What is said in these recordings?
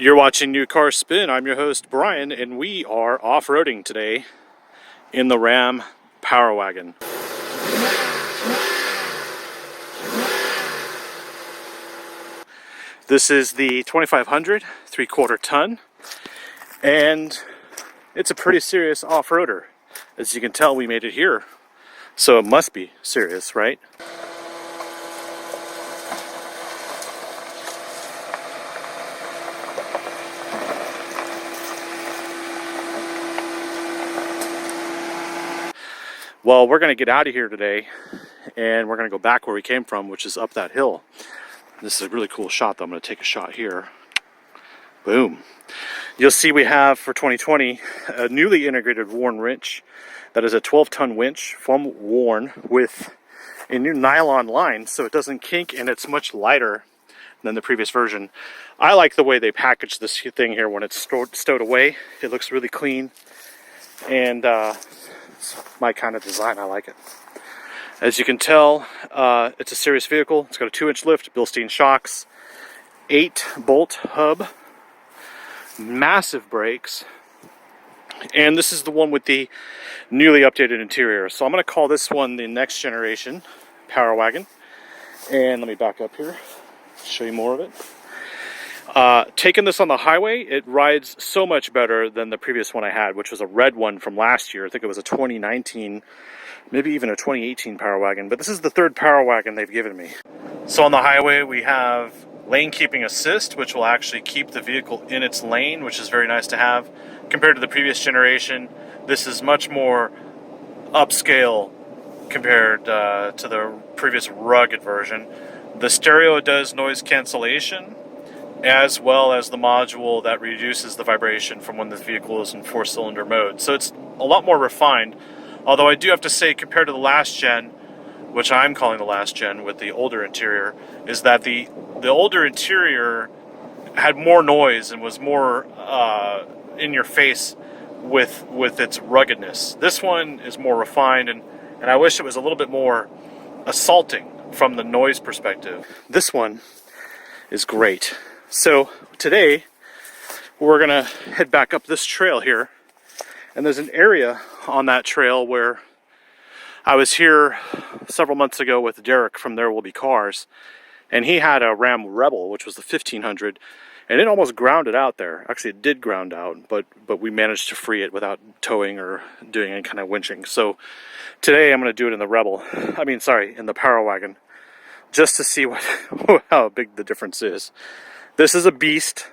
You're watching New Car Spin. I'm your host, Brian, and we are off-roading today in the RAM Power Wagon. This is the 2500 3/4 ton, and it's a pretty serious off-roader. As you can tell, we made it here, so it must be serious, right? Well, we're going to get out of here today, and we're going to go back where we came from, which is up that hill. This is a really cool shot, though. I'm going to take a shot here. Boom. You'll see we have, for 2020, a newly integrated Warn winch. That is a 12-ton winch from Warn with a new nylon line, so it doesn't kink, and it's much lighter than the previous version. I like the way they package this thing here when it's stowed away. It looks really clean, and it's my kind of design. I like it. As you can tell, it's a serious vehicle. It's got a 2-inch lift, Bilstein shocks, 8-bolt hub, massive brakes, and this is the one with the newly updated interior. So I'm going to call this one the next generation Power Wagon. And let me back up here, show you more of it. Taking this on the highway, it rides so much better than the previous one I had, which was a red one from last year. I think it was a 2019, maybe even a 2018 Power Wagon. But this is the third Power Wagon they've given me. So on the highway, we have lane keeping assist, which will actually keep the vehicle in its lane, which is very nice to have. Compared to the previous generation, this is much more upscale compared to the previous rugged version. The stereo does noise cancellation, as well as the module that reduces the vibration from when the vehicle is in 4-cylinder mode. So it's a lot more refined, although I do have to say, compared to the last gen, which I'm calling the last gen with the older interior, is that the older interior had more noise and was more in your face with its ruggedness. This one is more refined, and I wish it was a little bit more assaulting from the noise perspective. This one is great. So today we're gonna head back up this trail here, and there's an area on that trail where I was here several months ago with Derek from There Will Be Cars, and he had a Ram Rebel, which was the 1500, and it almost grounded out there. Actually, it did ground out, but we managed to free it without towing or doing any kind of winching. So today I'm going to do it in the Rebel. In the Power Wagon, just to see how big the difference is. This is a beast,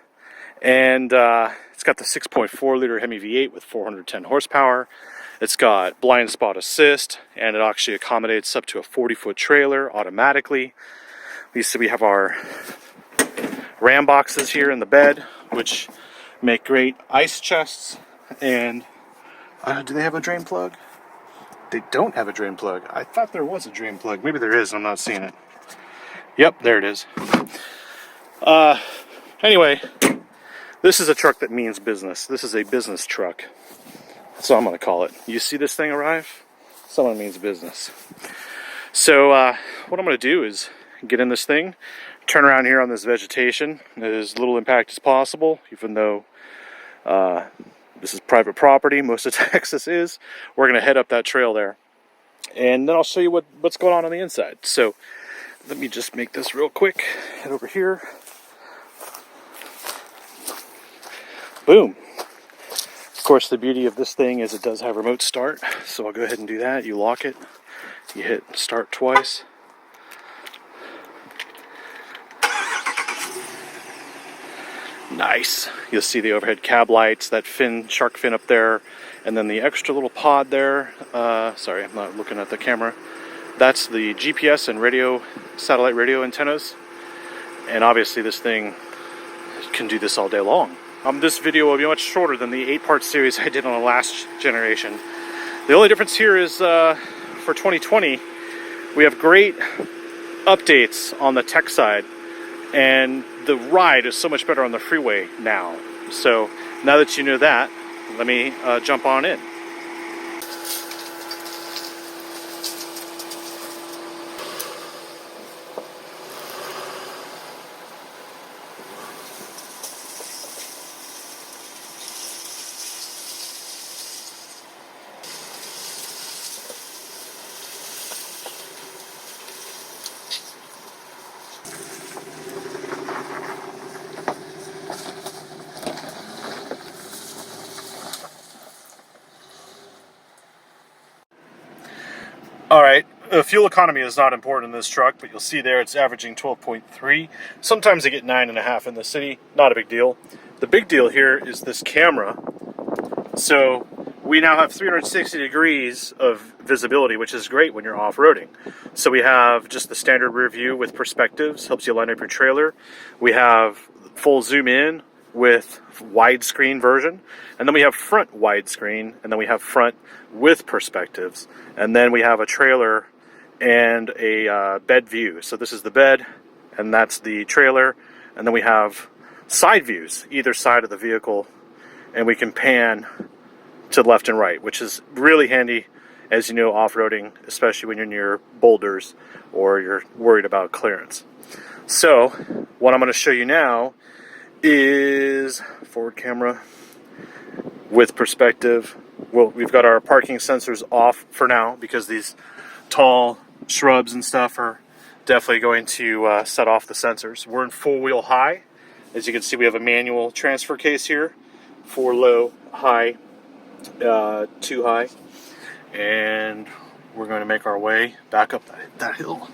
and it's got the 6.4-liter Hemi V8 with 410 horsepower. It's got blind spot assist, and it actually accommodates up to a 40-foot trailer automatically. We have our RAM boxes here in the bed, which make great ice chests. And do they have a drain plug? They don't have a drain plug. I thought there was a drain plug. Maybe there is, I'm not seeing it. Yep, there it is. Anyway, this is a truck that means business. This is a business truck. That's what I'm going to call it. You see this thing arrive? Someone means business. So what I'm going to do is get in this thing, turn around here on this vegetation, as little impact as possible, even though this is private property. Most of Texas is. We're going to head up that trail there, and then I'll show you what's going on the inside. So let me just make this real quick. Head over here. Boom. Of course, the beauty of this thing is it does have remote start, so I'll go ahead and do that. You lock it, you hit start twice. Nice. You'll see the overhead cab lights, that shark fin up there, and then the extra little pod there. Sorry, I'm not looking at the camera. That's the GPS and satellite radio antennas. And obviously this thing can do this all day long. This video will be much shorter than the 8-part series I did on the last generation. The only difference here is for 2020, we have great updates on the tech side, and the ride is so much better on the freeway now. So now that you know that, let me jump on in. Alright, fuel economy is not important in this truck, but you'll see there it's averaging 12.3. Sometimes they get 9.5 in the city, not a big deal. The big deal here is this camera. So we now have 360 degrees of visibility, which is great when you're off-roading. So we have just the standard rear view with perspectives, helps you line up your trailer. We have full zoom in with widescreen version, and then we have front widescreen, and then we have front with perspectives, and then we have a trailer and a bed view. So this is the bed, and that's the trailer, and then we have side views either side of the vehicle, and we can pan to left and right, which is really handy, as you know, off-roading, especially when you're near boulders or you're worried about clearance. So what I'm going to show you now is forward camera with perspective. Well, we've got our parking sensors off for now because these tall shrubs and stuff are definitely going to set off the sensors. We're in full wheel high. As you can see, we have a manual transfer case here for low, high, 2 high, and we're going to make our way back up that hill.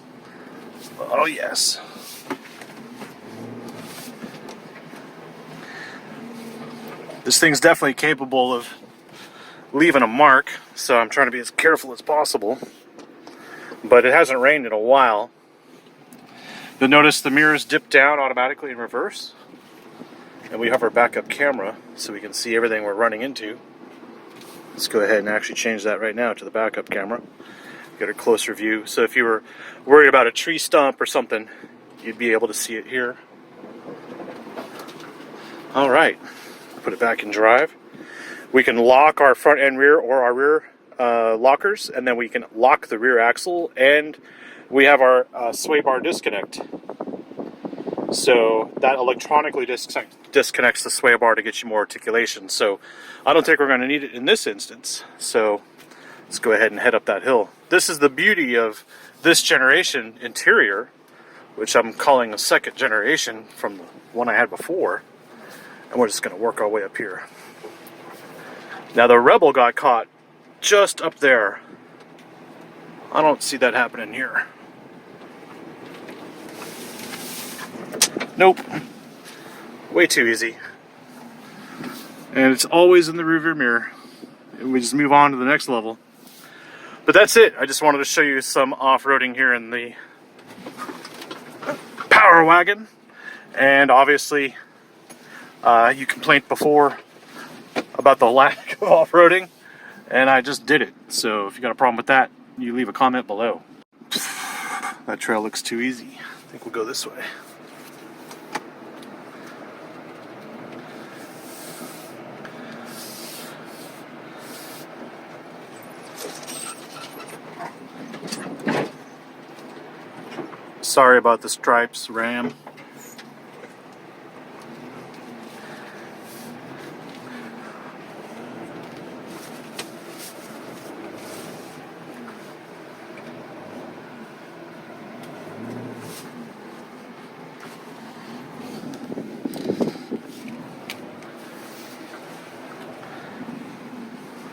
Oh yes. This thing's definitely capable of leaving a mark, so I'm trying to be as careful as possible. But it hasn't rained in a while. You'll notice the mirrors dip down automatically in reverse. And we have our backup camera so we can see everything we're running into. Let's go ahead and actually change that right now to the backup camera. Get a closer view. So if you were worried about a tree stump or something, you'd be able to see it here. All right. Put it back in drive. We can lock our front and rear or our rear lockers, and then we can lock the rear axle, and we have our sway bar disconnect. So that electronically disconnects the sway bar to get you more articulation. So I don't think we're going to need it in this instance. So let's go ahead and head up that hill. This is the beauty of this generation interior, which I'm calling a second generation from the one I had before. And we're just going to work our way up here. Now the Rebel got caught just up there. I don't see that happening here. Nope. Way too easy. And it's always in the rearview mirror. And we just move on to the next level. But that's it. I just wanted to show you some off-roading here in the Power Wagon. And obviously, you complained before about the lack of off-roading, and I just did it. So if you got a problem with that, you leave a comment below. That trail looks too easy. I think we'll go this way. Sorry about the stripes, Ram.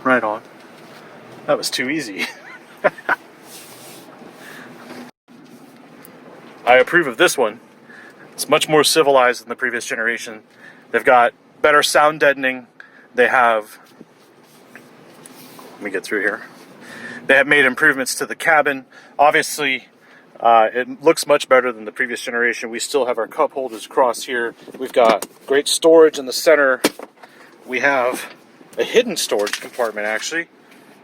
Right on. That was too easy. I approve of this one. It's much more civilized than the previous generation. They've got better sound deadening. They have, let me get through here. They have made improvements to the cabin. Obviously, it looks much better than the previous generation. We still have our cup holders across here. We've got great storage in the center. We have a hidden storage compartment, actually,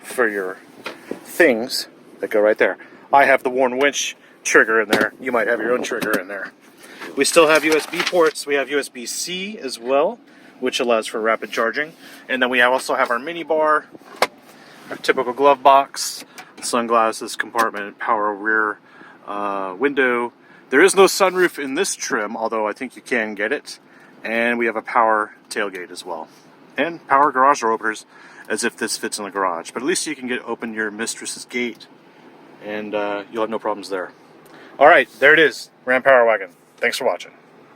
for your things that go right there. I have the Warn winch trigger in there. You might have your own trigger in there. We still have USB ports. We have USB-C as well, which allows for rapid charging. And then we also have our mini bar, our typical glove box, sunglasses compartment, power rear window. There is no sunroof in this trim, although I think you can get it. And we have a power tailgate as well. And power garage door openers, as if this fits in the garage. But at least you can open your mistress's gate, and you'll have no problems there. All right, there it is, RAM Power Wagon. Thanks for watching.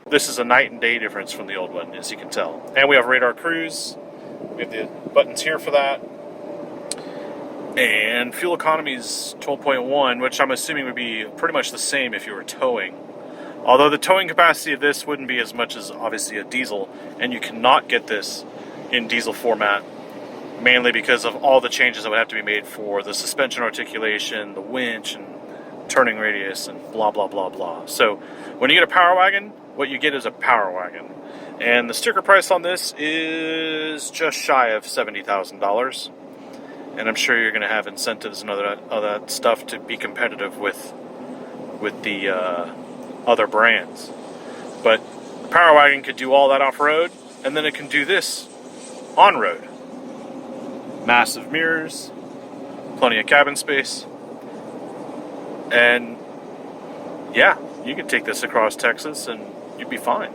This is a night and day difference from the old one, as you can tell. And we have radar cruise. We have the buttons here for that. And fuel economy is 12.1, which I'm assuming would be pretty much the same if you were towing. Although the towing capacity of this wouldn't be as much as obviously a diesel, and you cannot get this in diesel format, mainly because of all the changes that would have to be made for the suspension articulation, the winch, and turning radius, and blah blah blah blah. So when you get a Power Wagon, what you get is a Power Wagon. And the sticker price on this is just shy of $70,000. And I'm sure you're going to have incentives and other stuff to be competitive with the other brands. But the Power Wagon could do all that off-road, and then it can do this on-road. Massive mirrors, plenty of cabin space, and yeah, you could take this across Texas and you'd be fine.